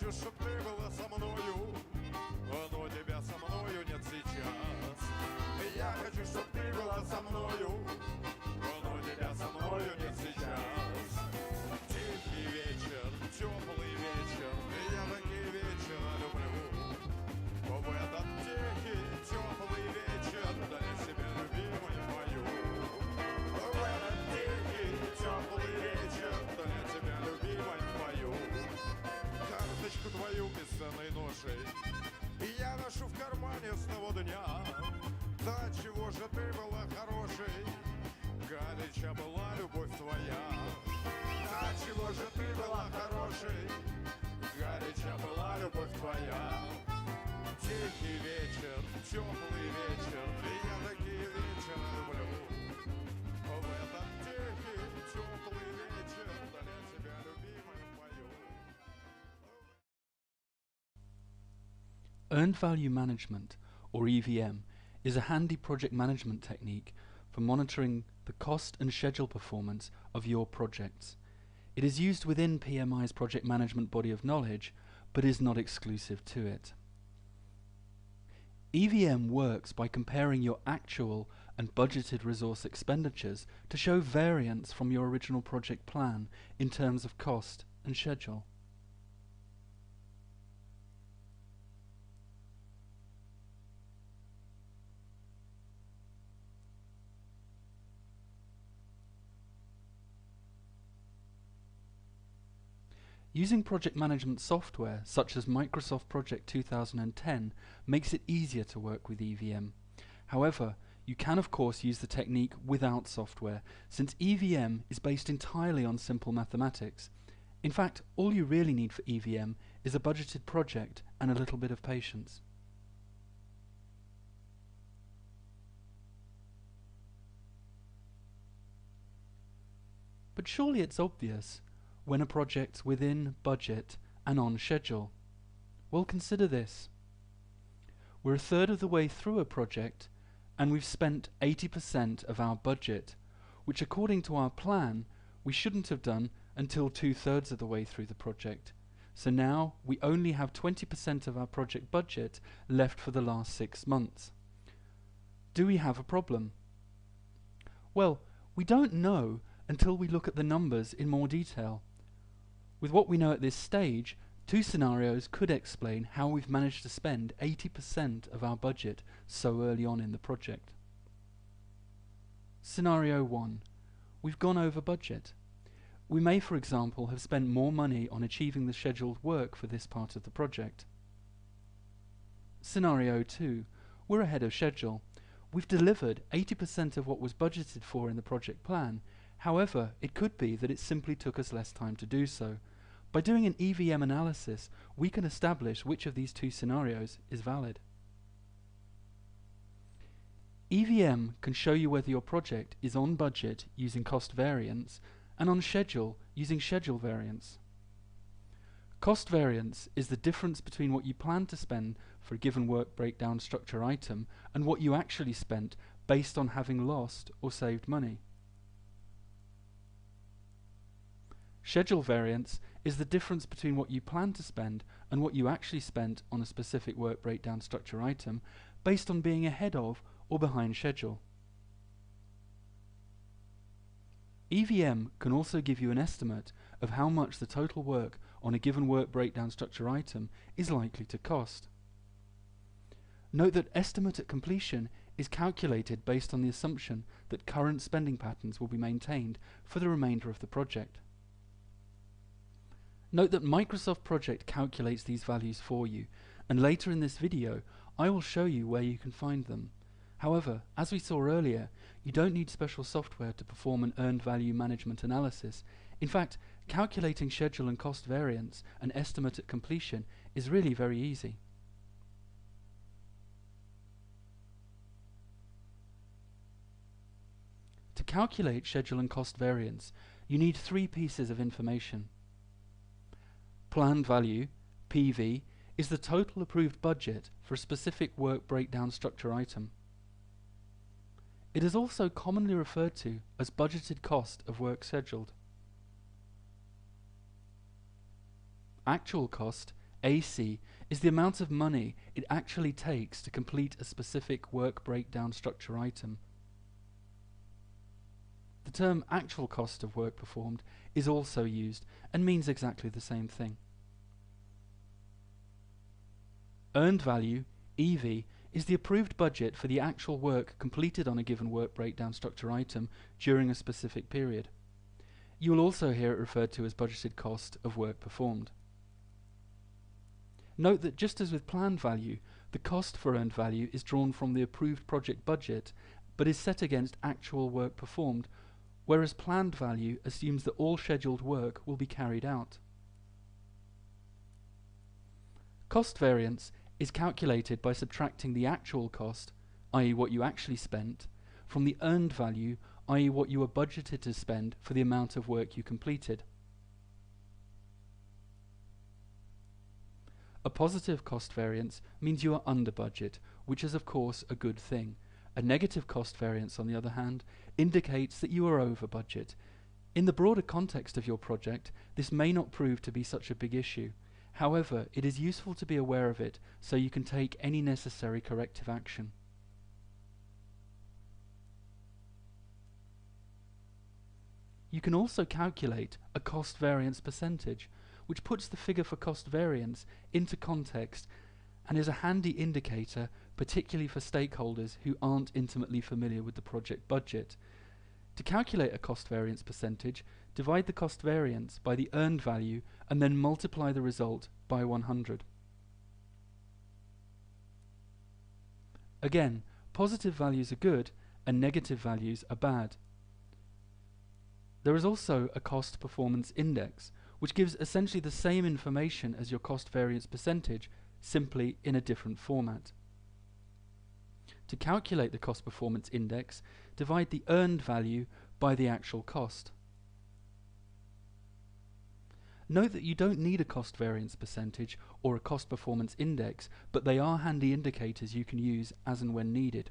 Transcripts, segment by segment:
хочу, чтоб ты была со мною, но тебя со мною нет сейчас. Я хочу, чтоб ты была со мною, но тебя со мною нет сейчас. Тихий вечер, теплый вечер, я такие вечера люблю. В этот тихий, теплый вечер, да я себя любимой пою. В этот тихий, теплый вечер, да я тебя любимой пою. Карточку твою бесценной ношей я ношу в кармане с того дня. Да чего же ты была хорошей, горяча была любовь твоя. Да чего же ты была хорошей, горяча была любовь твоя. Тихий вечер, теплый вечер, я такие вечера люблю. В этот тихий, теплый вечер, да я тебя любимой пою. Earned Value Management, or EVM, is a handy project management technique for monitoring the cost and schedule performance of your projects. It is used within PMI's project management body of knowledge, but is not exclusive to it. EVM works by comparing your actual and budgeted resource expenditures to show variance from your original project plan in terms of cost and schedule. Using project management software such as Microsoft Project 2010 makes it easier to work with EVM. However, you can of course use the technique without software, since EVM is based entirely on simple mathematics. In fact, all you really need for EVM is a budgeted project and a little bit of patience. But surely it's obvious when a project's within budget and on schedule. Well, consider this. We're a third of the way through a project and we've spent 80% of our budget, which according to our plan we shouldn't have done until 2/3 of the way through the project. So now we only have 20% of our project budget left for the last 6 months. Do we have a problem? Well, we don't know until we look at the numbers in more detail. With what we know at this stage, 2 scenarios could explain how we've managed to spend 80% of our budget so early on in the project. Scenario 1. We've gone over budget. We may, for example, have spent more money on achieving the scheduled work for this part of the project. Scenario 2. We're ahead of schedule. We've delivered 80% of what was budgeted for in the project plan. However, it could be that it simply took us less time to do so. By doing an EVM analysis, we can establish which of these 2 scenarios is valid. EVM can show you whether your project is on budget using cost variance and on schedule using schedule variance. Cost variance is the difference between what you plan to spend for a given work breakdown structure item and what you actually spent based on having lost or saved money. Schedule variance is the difference between what you plan to spend and what you actually spent on a specific work breakdown structure item based on being ahead of or behind schedule. EVM can also give you an estimate of how much the total work on a given work breakdown structure item is likely to cost. Note that estimate at completion is calculated based on the assumption that current spending patterns will be maintained for the remainder of the project. Note that Microsoft Project calculates these values for you, and later in this video I will show you where you can find them. However, as we saw earlier, you don't need special software to perform an earned value management analysis. In fact, calculating schedule and cost variance and estimate at completion is really very easy. To calculate schedule and cost variance, you need 3 pieces of information. Planned value, PV, is the total approved budget for a specific work breakdown structure item. It is also commonly referred to as budgeted cost of work scheduled. Actual cost, AC is the amount of money it actually takes to complete a specific work breakdown structure item. The term actual cost of work performed is also used and means exactly the same thing. Earned value, EV, is the approved budget for the actual work completed on a given work breakdown structure item during a specific period. You will also hear it referred to as budgeted cost of work performed. Note that just as with planned value, the cost for earned value is drawn from the approved project budget, but is set against actual work performed, whereas planned value assumes that all scheduled work will be carried out. Cost variance is calculated by subtracting the actual cost, i.e. what you actually spent, from the earned value, i.e. what you were budgeted to spend for the amount of work you completed. A positive cost variance means you are under budget, which is of course a good thing. A negative cost variance, on the other hand, indicates that you are over budget. In the broader context of your project, this may not prove to be such a big issue. However, it is useful to be aware of it so you can take any necessary corrective action. You can also calculate a cost variance percentage, which puts the figure for cost variance into context and is a handy indicator, particularly for stakeholders who aren't intimately familiar with the project budget. To calculate a cost variance percentage, divide the cost variance by the earned value and then multiply the result by 100. Again, positive values are good and negative values are bad. There is also a cost performance index, which gives essentially the same information as your cost variance percentage, simply in a different format. To calculate the cost performance index, divide the earned value by the actual cost. Note that you don't need a cost variance percentage or a cost performance index, but they are handy indicators you can use as and when needed.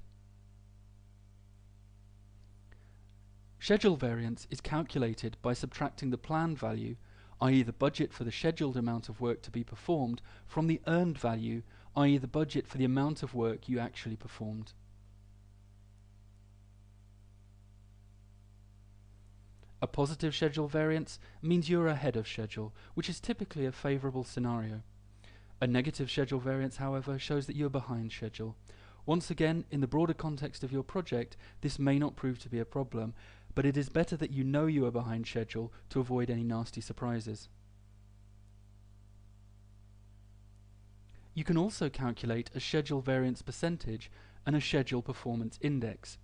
Schedule variance is calculated by subtracting the planned value, i.e. the budget for the scheduled amount of work to be performed, from the earned value, i.e. the budget for the amount of work you actually performed. A positive schedule variance means you are ahead of schedule, which is typically a favourable scenario. A negative schedule variance, however, shows that you are behind schedule. Once again, in the broader context of your project, this may not prove to be a problem, but it is better that you know you are behind schedule to avoid any nasty surprises. You can also calculate a schedule variance percentage and a schedule performance index.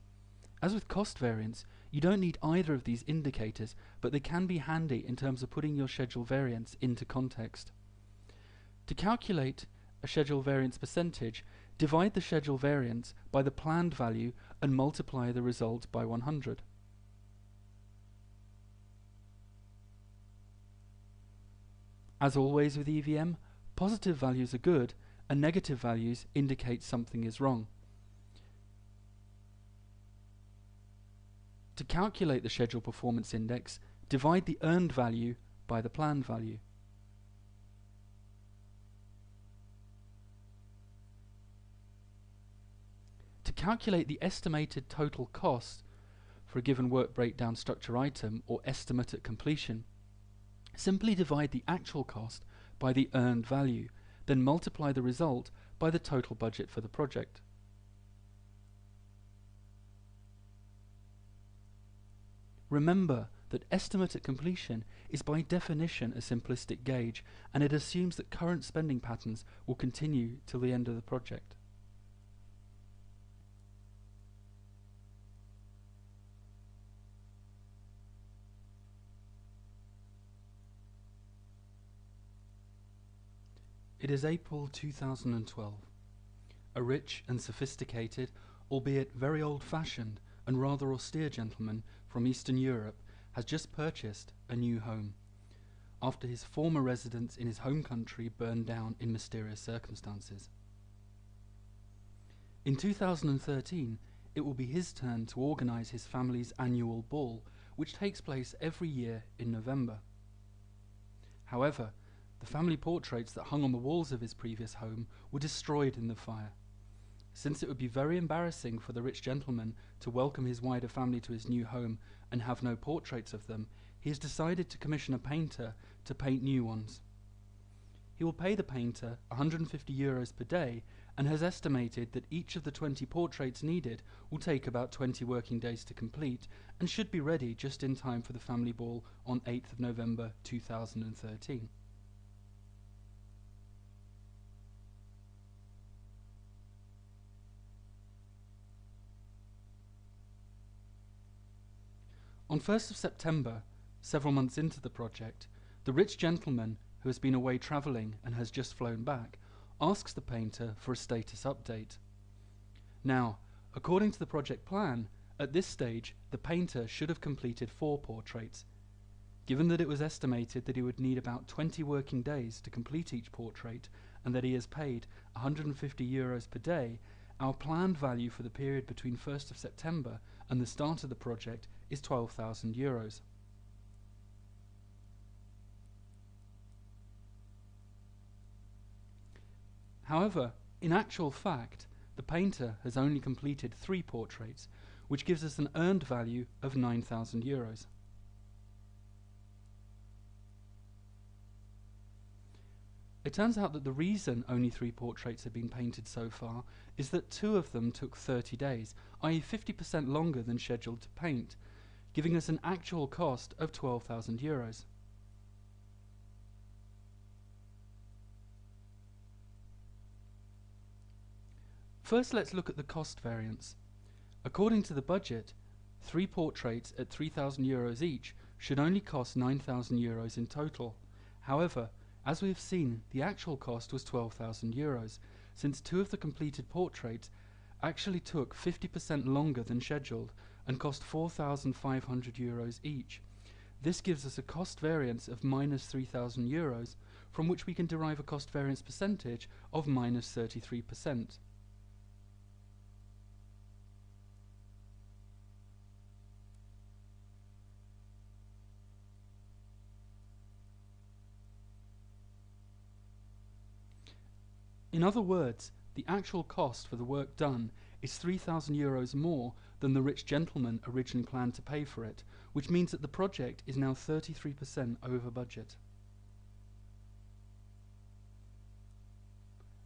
As with cost variance, you don't need either of these indicators, but they can be handy in terms of putting your schedule variance into context. To calculate a schedule variance percentage, divide the schedule variance by the planned value and multiply the result by 100. As always with EVM, positive values are good and negative values indicate something is wrong. To calculate the schedule performance index, divide the earned value by the planned value. To calculate the estimated total cost for a given work breakdown structure item, or estimate at completion, simply divide the actual cost by the earned value, then multiply the result by the total budget for the project. Remember that estimate at completion is by definition a simplistic gauge, and it assumes that current spending patterns will continue till the end of the project. It is April 2012. A rich and sophisticated, albeit very old-fashioned and rather austere gentleman from Eastern Europe has just purchased a new home, after his former residence in his home country burned down in mysterious circumstances. In 2013, it will be his turn to organise his family's annual ball, which takes place every year in November. However, The family portraits that hung on the walls of his previous home were destroyed in the fire. Since it would be very embarrassing for the rich gentleman to welcome his wider family to his new home and have no portraits of them, he has decided to commission a painter to paint new ones. He will pay the painter €150 per day and has estimated that each of the 20 portraits needed will take about 20 working days to complete and should be ready just in time for the family ball on 8th of November 2013. On 1st of September, several months into the project, the rich gentleman, who has been away travelling and has just flown back, asks the painter for a status update. Now, according to the project plan, at this stage the painter should have completed 4 portraits. Given that it was estimated that he would need about 20 working days to complete each portrait and that he has paid €150 per day, our planned value for the period between 1st of September and the start of the project is €12,000. However, in actual fact, the painter has only completed 3 portraits, which gives us an earned value of €9,000. It turns out that the reason only 3 portraits have been painted so far is that 2 of them took 30 days, i.e. 50% longer than scheduled to paint, giving us an actual cost of €12,000. First, let's look at the cost variance. According to the budget, 3 portraits at €3,000 each should only cost €9,000 in total. However, as we have seen, the actual cost was €12,000, since 2 of the completed portraits actually took 50% longer than scheduled and cost €4,500 each. This gives us a cost variance of minus €3,000, from which we can derive a cost variance percentage of minus 33%. In other words, the actual cost for the work done is €3,000 more than the rich gentleman originally planned to pay for it, which means that the project is now 33% over budget.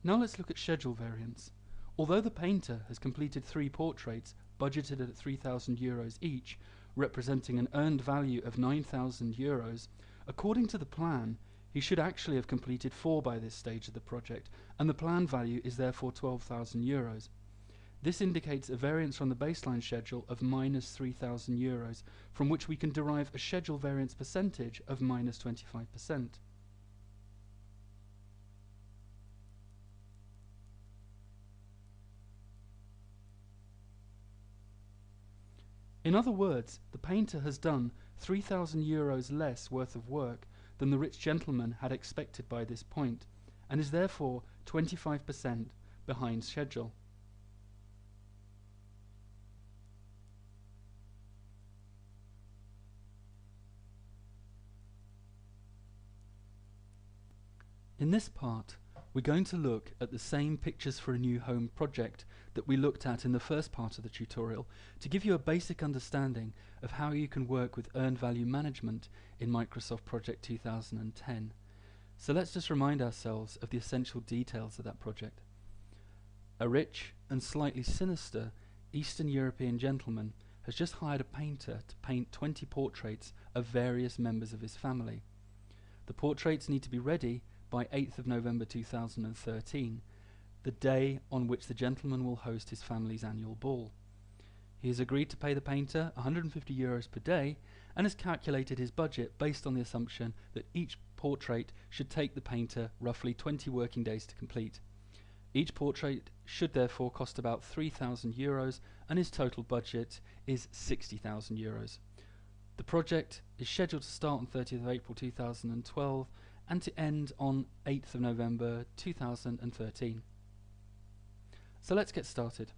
Now let's look at schedule variance. Although the painter has completed 3 portraits budgeted at €3,000 each, representing an earned value of €9,000, according to the plan, he should actually have completed 4 by this stage of the project, and the planned value is therefore €12,000. This indicates a variance from the baseline schedule of minus €3,000, from which we can derive a schedule variance percentage of minus 25%. In other words, the painter has done €3,000 less worth of work than the rich gentleman had expected by this point, and is therefore 25% behind schedule. In this part, we're going to look at the same Pictures for a New Home project that we looked at in the first part of the tutorial to give you a basic understanding of how you can work with earned value management in Microsoft Project 2010. So let's just remind ourselves of the essential details of that project. A rich and slightly sinister Eastern European gentleman has just hired a painter to paint 20 portraits of various members of his family. The portraits need to be ready by 8th of November 2013, the day on which the gentleman will host his family's annual ball. He has agreed to pay the painter €150 per day and has calculated his budget based on the assumption that each portrait should take the painter roughly 20 working days to complete. Each portrait should therefore cost about €3,000 and his total budget is €60,000. The project is scheduled to start on 30th of April 2012 and to end on 8th of November 2013. So let's get started.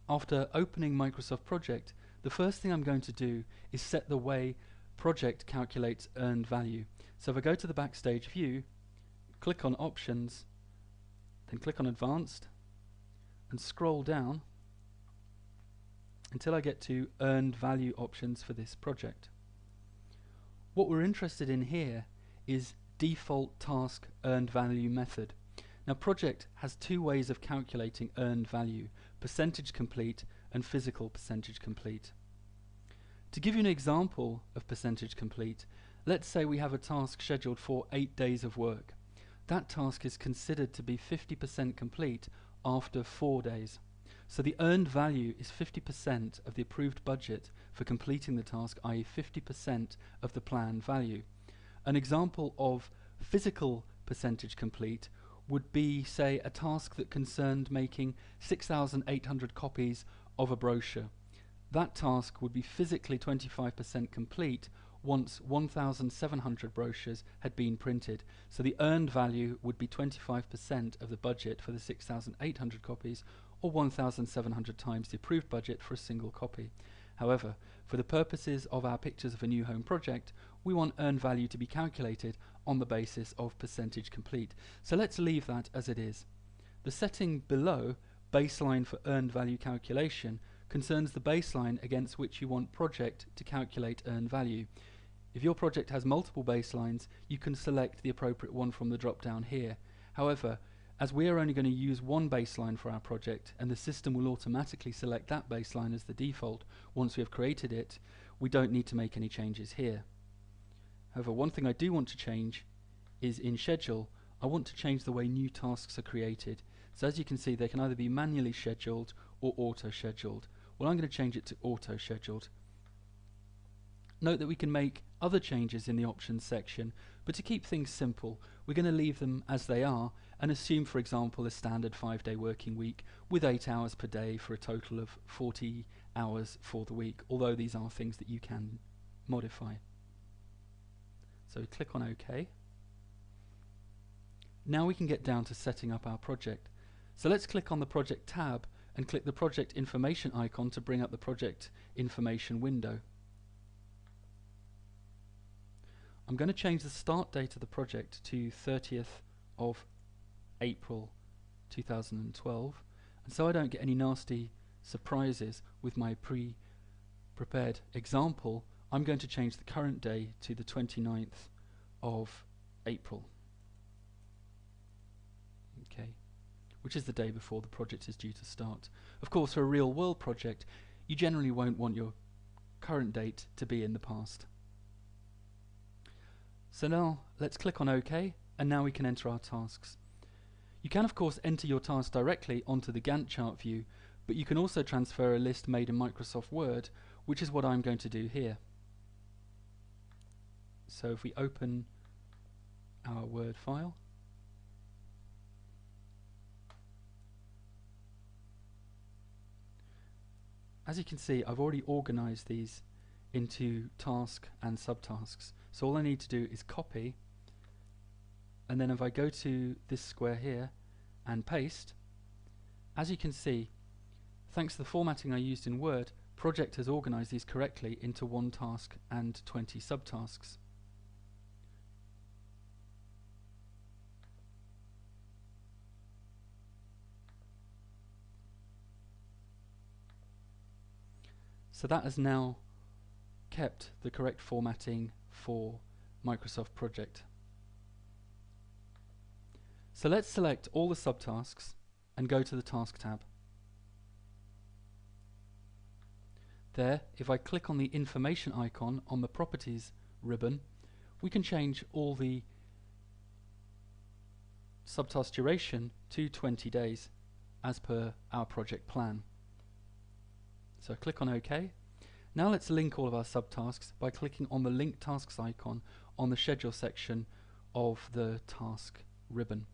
After opening Microsoft Project, the first thing I'm going to do is set the way project calculates earned value. So if I go to the Backstage view, click on Options, then click on Advanced, and scroll down until I get to Earned Value options for this project. What we're interested in here is default task earned value method. Now, project has two ways of calculating earned value: percentage complete and physical percentage complete. To give you an example of percentage complete, let's say we have a task scheduled for 8 days of work. That task is considered to be 50% complete after 4 days. So the earned value is 50% of the approved budget for completing the task, i.e. 50% of the planned value. An example of physical percentage complete would be, say, a task that concerned making 6,800 copies of a brochure. That task would be physically 25% complete once 1,700 brochures had been printed. So the earned value would be 25% of the budget for the 6,800 copies, or 1,700 times the approved budget for a single copy. However, for the purposes of our Pictures of a New Home project, we want earned value to be calculated on the basis of percentage complete. So let's leave that as it is. The setting below, baseline for earned value calculation, concerns the baseline against which you want project to calculate earned value. If your project has multiple baselines, you can select the appropriate one from the drop down here. However, as we are only going to use one baseline for our project, and the system will automatically select that baseline as the default once we have created it, we don't need to make any changes here. However, one thing I do want to change is in schedule. I want to change the way new tasks are created. So as you can see, they can either be manually scheduled or auto-scheduled. Well, I'm going to change it to auto-scheduled. Note that we can make other changes in the options section, but to keep things simple, we're going to leave them as they are and assume, for example, a standard 5-day working week with 8 hours per day for a total of 40 hours for the week, although these are things that you can modify. So click on OK. Now we can get down to setting up our project. So let's click on the Project tab and click the Project Information icon to bring up the Project Information window. I'm going to change the start date of the project to 30th of April 2012, and so I don't get any nasty surprises with my pre-prepared example, I'm going to change the current day to the 29th of April. Okay, which is the day before the project is due to start. Of course, for a real world project, you generally won't want your current date to be in the past. So now let's click on OK, and now we can enter our tasks. You can of course enter your task directly onto the Gantt chart view, but you can also transfer a list made in Microsoft Word, which is what I'm going to do here. So if we open our Word file, as you can see, I've already organized these into task and subtasks. So all I need to do is copy, and then if I go to this square here and paste, as you can see, thanks to the formatting I used in Word, Project has organized these correctly into one task and 20 subtasks. So that has now kept the correct formatting for Microsoft Project. So let's select all the subtasks and go to the Task tab. There, if I click on the information icon on the Properties ribbon, we can change all the subtask duration to 20 days as per our project plan. So click on OK. Now let's link all of our subtasks by clicking on the Link Tasks icon on the Schedule section of the Task ribbon.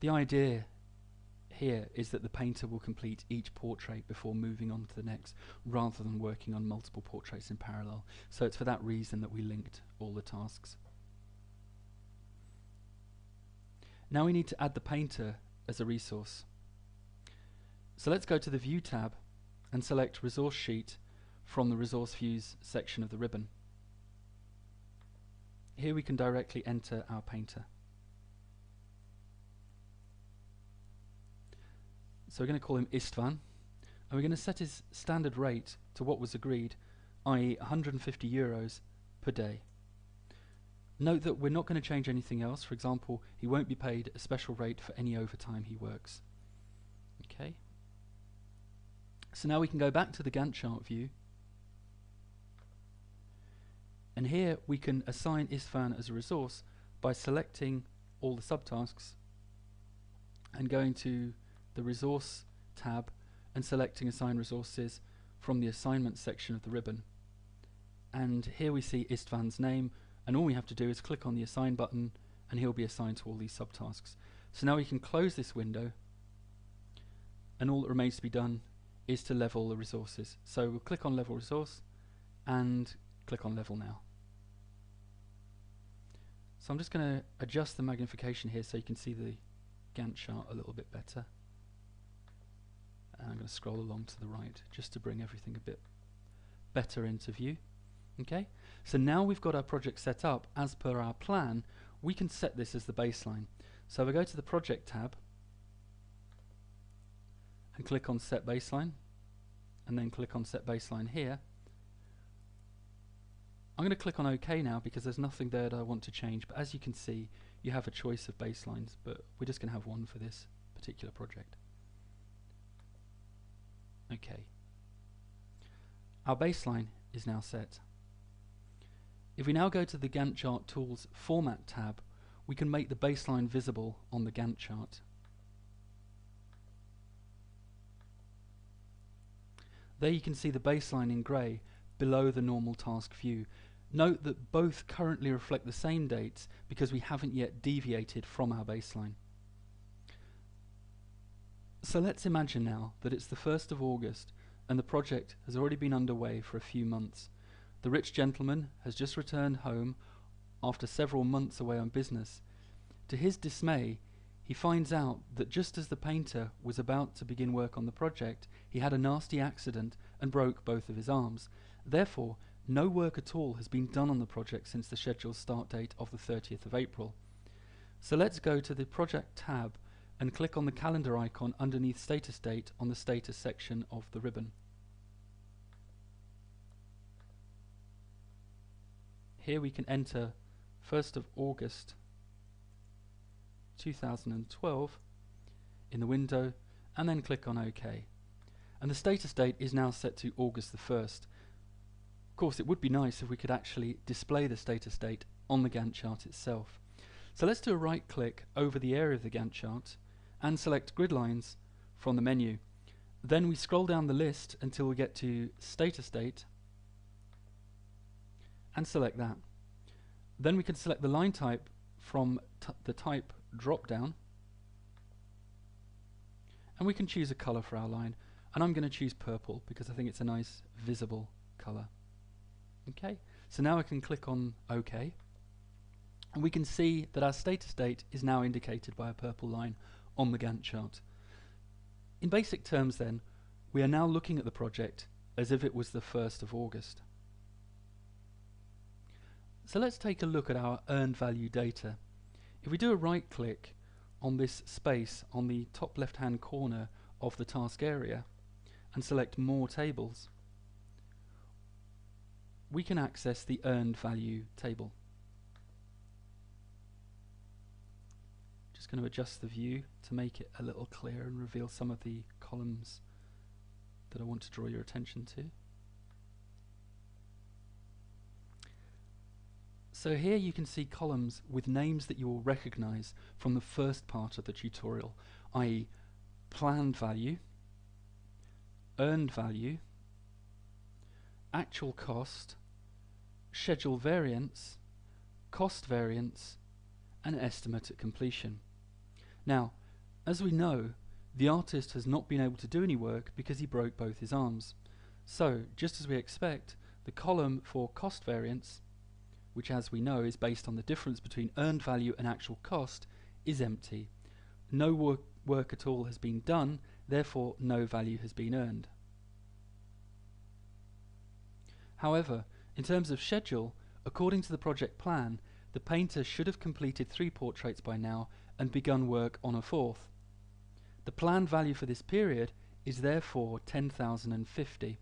The idea here is that the painter will complete each portrait before moving on to the next, rather than working on multiple portraits in parallel. So it's for that reason that we linked all the tasks. Now we need to add the painter as a resource. So let's go to the View tab and select Resource Sheet from the Resource Views section of the ribbon. Here we can directly enter our painter. So we're going to call him Istvan, and we're going to set his standard rate to what was agreed, i.e. 150 euros per day. Note that we're not going to change anything else. For example, he won't be paid a special rate for any overtime he works. Okay. So now we can go back to the Gantt chart view, and here we can assign Istvan as a resource by selecting all the subtasks and going to the Resource tab and selecting Assign Resources from the Assignment section of the ribbon. And here we see Istvan's name, and all we have to do is click on the Assign button and he'll be assigned to all these subtasks. So now we can close this window, and all that remains to be done is to level the resources. So we'll click on Level Resource and click on Level Now. So I'm just going to adjust the magnification here so you can see the Gantt chart a little bit better. And I'm going to scroll along to the right just to bring everything a bit better into view. Okay, so now we've got our project set up as per our plan. We can set this as the baseline. So we go to the Project tab and click on Set Baseline, and then click on Set Baseline here. I'm going to click on OK now because there's nothing there that I want to change, but as you can see you have a choice of baselines, but we're just going to have one for this particular project. Okay, our baseline is now set. If we now go to the Gantt chart tools Format tab, we can make the baseline visible on the Gantt chart. There you can see the baseline in grey below the normal task view. Note that both currently reflect the same dates because we haven't yet deviated from our baseline. So let's imagine now that it's the 1st of August and the project has already been underway for a few months. The rich gentleman has just returned home after several months away on business. To his dismay, he finds out that just as the painter was about to begin work on the project, he had a nasty accident and broke both of his arms. Therefore, no work at all has been done on the project since the scheduled start date of the 30th of April. So let's go to the Project tab and click on the calendar icon underneath Status Date on the Status section of the ribbon. Here we can enter 1st of August 2012 in the window and then click on OK. And the status date is now set to August the 1st. Of course, it would be nice if we could actually display the status date on the Gantt chart itself. So let's do a right click over the area of the Gantt chart and select Grid Lines from the menu. Then we scroll down the list until we get to Status Date and select that. Then we can select the line type from the type drop down, and we can choose a color for our line, and I'm going to choose purple because I think it's a nice visible color. Okay, so now I can click on OK, and we can see that our status date is now indicated by a purple line on the Gantt chart. In basic terms then, we are now looking at the project as if it was the 1st of August. So let's take a look at our earned value data. If we do a right click on this space on the top left hand corner of the task area and select More Tables, we can access the earned value table. Just going to adjust the view to make it a little clearer and reveal some of the columns that I want to draw your attention to. So here you can see columns with names that you will recognize from the first part of the tutorial, i.e. planned value, earned value, actual cost, schedule variance, cost variance, and estimate at completion. Now, as we know, The artist has not been able to do any work because he broke both his arms. So, just as we expect, the column for cost variance, which as we know is based on the difference between earned value and actual cost, is empty. No work at all has been done, therefore no value has been earned. However, in terms of schedule, according to the project plan, the painter should have completed 3 portraits by now and begun work on a 4th. The planned value for this period is therefore 10,050.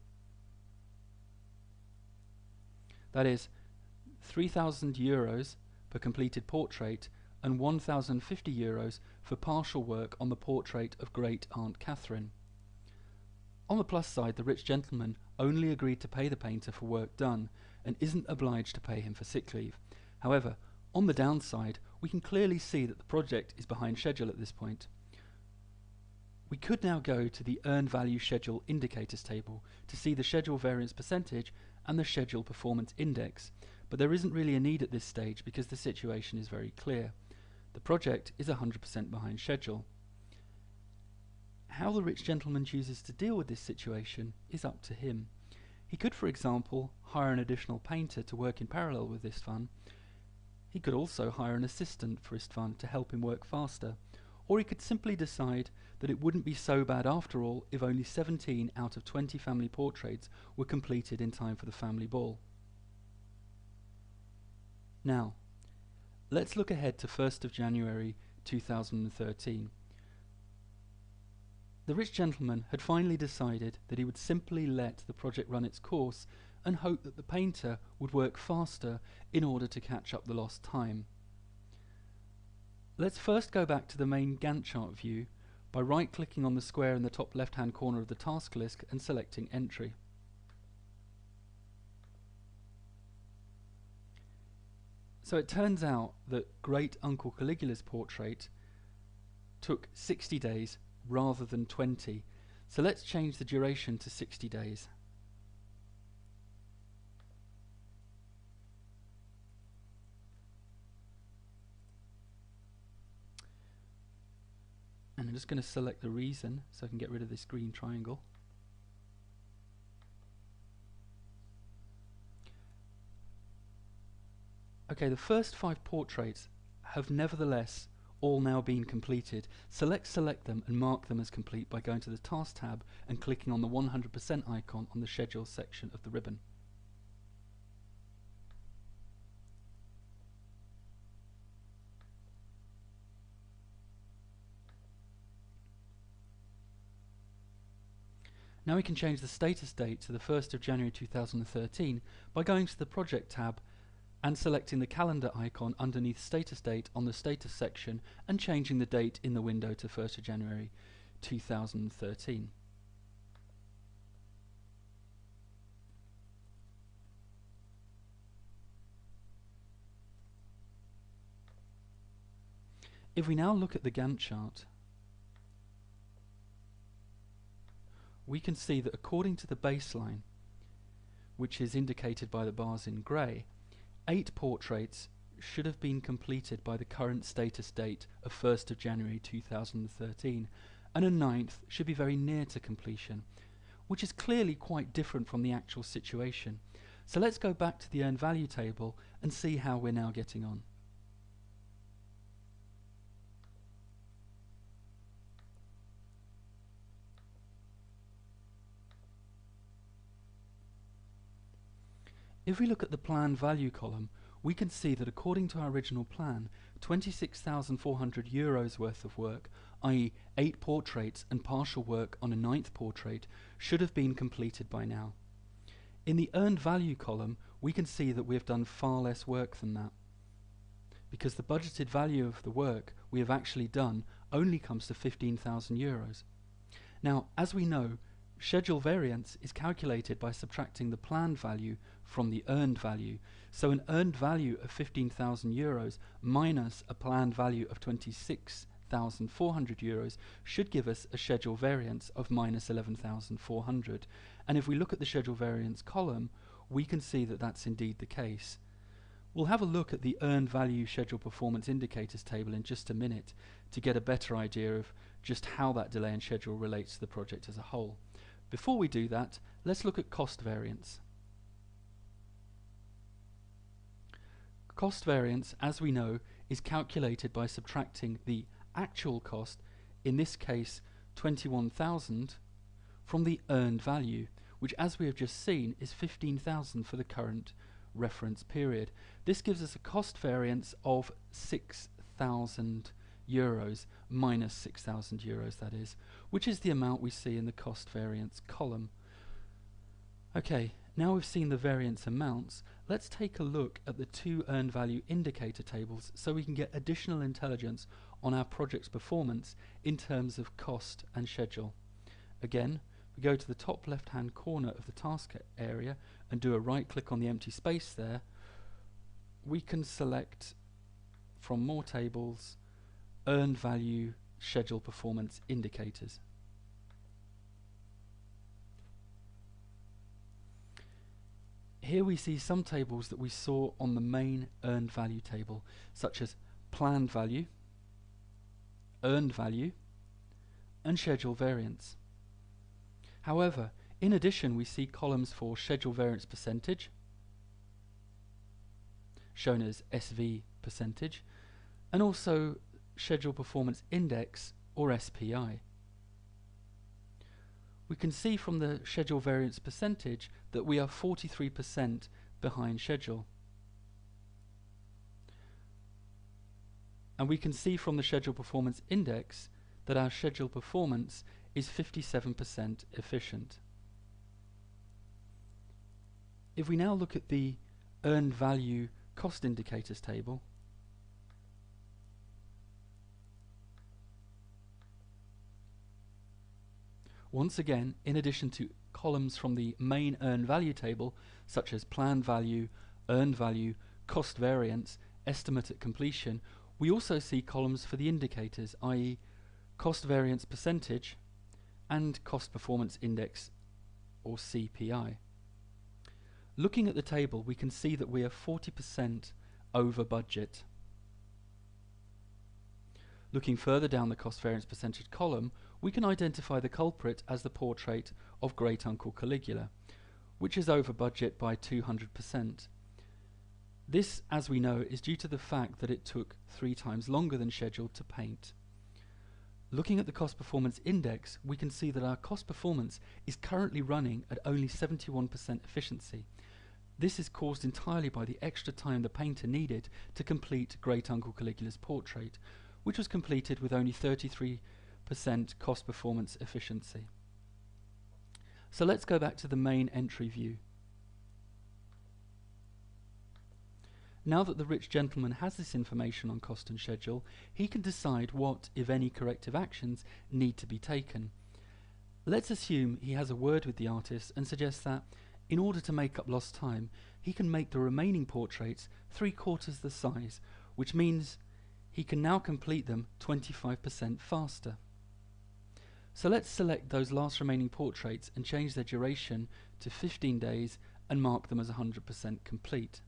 That is 3,000 euros per completed portrait and 1,050 euros for partial work on the portrait of Great Aunt Catherine. On the plus side, the rich gentleman only agreed to pay the painter for work done and isn't obliged to pay him for sick leave. However, on the downside, we can clearly see that the project is behind schedule at this point. We could now go to the earned value schedule indicators table to see the schedule variance percentage and the schedule performance index, but there isn't really a need at this stage because the situation is very clear. The project is 100% behind schedule. How the rich gentleman chooses to deal with this situation is up to him. He could, for example, hire an additional painter to work in parallel with Istvan. He could also hire an assistant for Istvan to help him work faster, or he could simply decide that it wouldn't be so bad after all if only 17 out of 20 family portraits were completed in time for the family ball. Now, let's look ahead to 1st of January 2013. The rich gentleman had finally decided that he would simply let the project run its course and hope that the painter would work faster in order to catch up the lost time. Let's first go back to the main Gantt chart view by right-clicking on the square in the top left-hand corner of the task list and selecting Entry. So it turns out that Great Uncle Caligula's portrait took 60 days rather than 20. So let's change the duration to 60 days. And I'm just going to select the reason so I can get rid of this green triangle. Okay, the first 5 portraits have nevertheless all now been completed. So let's select them and mark them as complete by going to the Task tab and clicking on the 100% icon on the Schedule section of the ribbon. Now we can change the status date to the 1st of January 2013 by going to the Project tab and selecting the calendar icon underneath status date on the status section and changing the date in the window to 1st of January 2013. If we now look at the Gantt chart, we can see that according to the baseline, which is indicated by the bars in grey, 8 portraits should have been completed by the current status date of 1st of January 2013, and a 9th should be very near to completion, which is clearly quite different from the actual situation. So let's go back to the earned value table and see how we're now getting on. If we look at the plan value column, we can see that according to our original plan, 26,400 euros worth of work, i.e. 8 portraits and partial work on a 9th portrait, should have been completed by now. In the earned value column, we can see that we have done far less work than that, because the budgeted value of the work we have actually done only comes to 15,000 euros. Now, as we know, schedule variance is calculated by subtracting the planned value from the earned value. So an earned value of 15,000 euros minus a planned value of 26,400 euros should give us a schedule variance of minus 11,400. And if we look at the schedule variance column, we can see that that's indeed the case. We'll have a look at the earned value schedule performance indicators table in just a minute to get a better idea of just how that delay in schedule relates to the project as a whole. Before we do that, let's look at cost variance. Cost variance, as we know, is calculated by subtracting the actual cost, in this case 21,000, from the earned value, which, as we have just seen, is 15,000 for the current reference period. This gives us a cost variance of 6,000 euros, minus 6,000 euros that is, which is the amount we see in the cost variance column. Okay, now we've seen the variance amounts, let's take a look at the two earned value indicator tables so we can get additional intelligence on our project's performance in terms of cost and schedule. Again, we go to the top left hand corner of the task area and do a right click on the empty space there. We can select from more tables earned value schedule performance indicators. Here we see some tables that we saw on the main earned value table, such as planned value, earned value, and schedule variance. However, in addition, we see columns for schedule variance percentage, shown as SV percentage, and also schedule performance index, or SPI. We can see from the schedule variance percentage that we are 43% behind schedule. And we can see from the schedule performance index that our schedule performance is 57% efficient. If we now look at the earned value cost indicators table, once again, in addition to columns from the main earned value table, such as planned value, earned value, cost variance, estimate at completion, we also see columns for the indicators, i.e. cost variance percentage and cost performance index, or CPI. Looking at the table, we can see that we are 40% over budget. Looking further down the cost variance percentage column, we can identify the culprit as the portrait of Great Uncle Caligula, which is over budget by 200%. This, as we know, is due to the fact that it took 3 times longer than scheduled to paint. Looking at the cost performance index, we can see that our cost performance is currently running at only 71% efficiency. This is caused entirely by the extra time the painter needed to complete Great Uncle Caligula's portrait, which was completed with only 33% cost performance efficiency. So let's go back to the main entry view. Now that the rich gentleman has this information on cost and schedule, he can decide what, if any, corrective actions need to be taken. Let's assume he has a word with the artist and suggests that, in order to make up lost time, he can make the remaining portraits 3/4 the size, which means he can now complete them 25% faster. So let's select those last remaining portraits and change their duration to 15 days and mark them as 100% complete.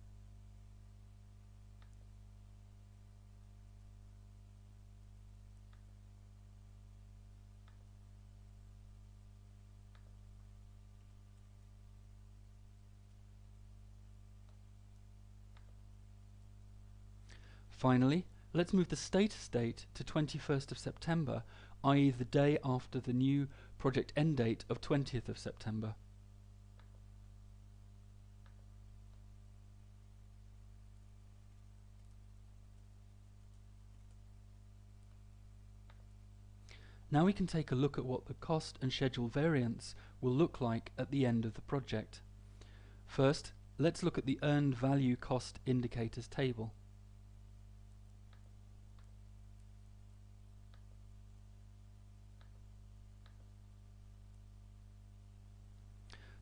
Finally, let's move the status date to 21st of September, i.e. the day after the new project end date of 20th of September. Now we can take a look at what the cost and schedule variance will look like at the end of the project. First, let's look at the earned value cost indicators table.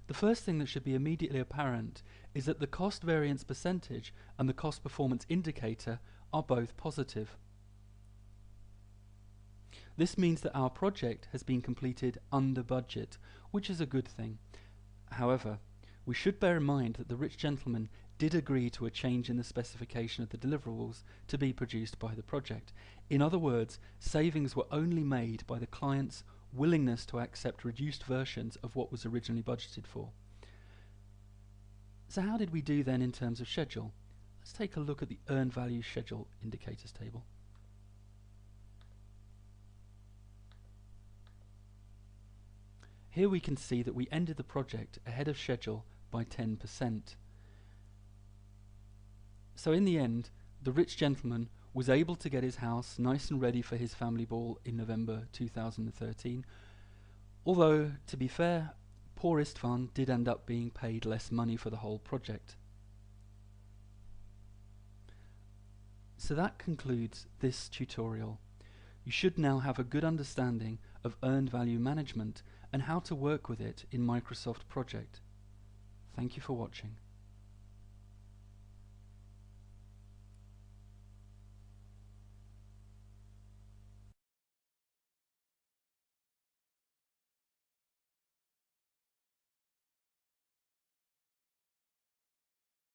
The first thing that should be immediately apparent is that the cost variance percentage and the cost performance indicator are both positive. This means that our project has been completed under budget, which is a good thing. However, we should bear in mind that the rich gentleman did agree to a change in the specification of the deliverables to be produced by the project. In other words, savings were only made by the client's willingness to accept reduced versions of what was originally budgeted for. So how did we do then in terms of schedule? Let's take a look at the earned value schedule indicators table. Here we can see that we ended the project ahead of schedule by 10%. So in the end, the rich gentleman was able to get his house nice and ready for his family ball in November 2013, although, to be fair, poor Istvan did end up being paid less money for the whole project. So that concludes this tutorial. You should now have a good understanding of earned value management and how to work with it in Microsoft Project. Thank you for watching.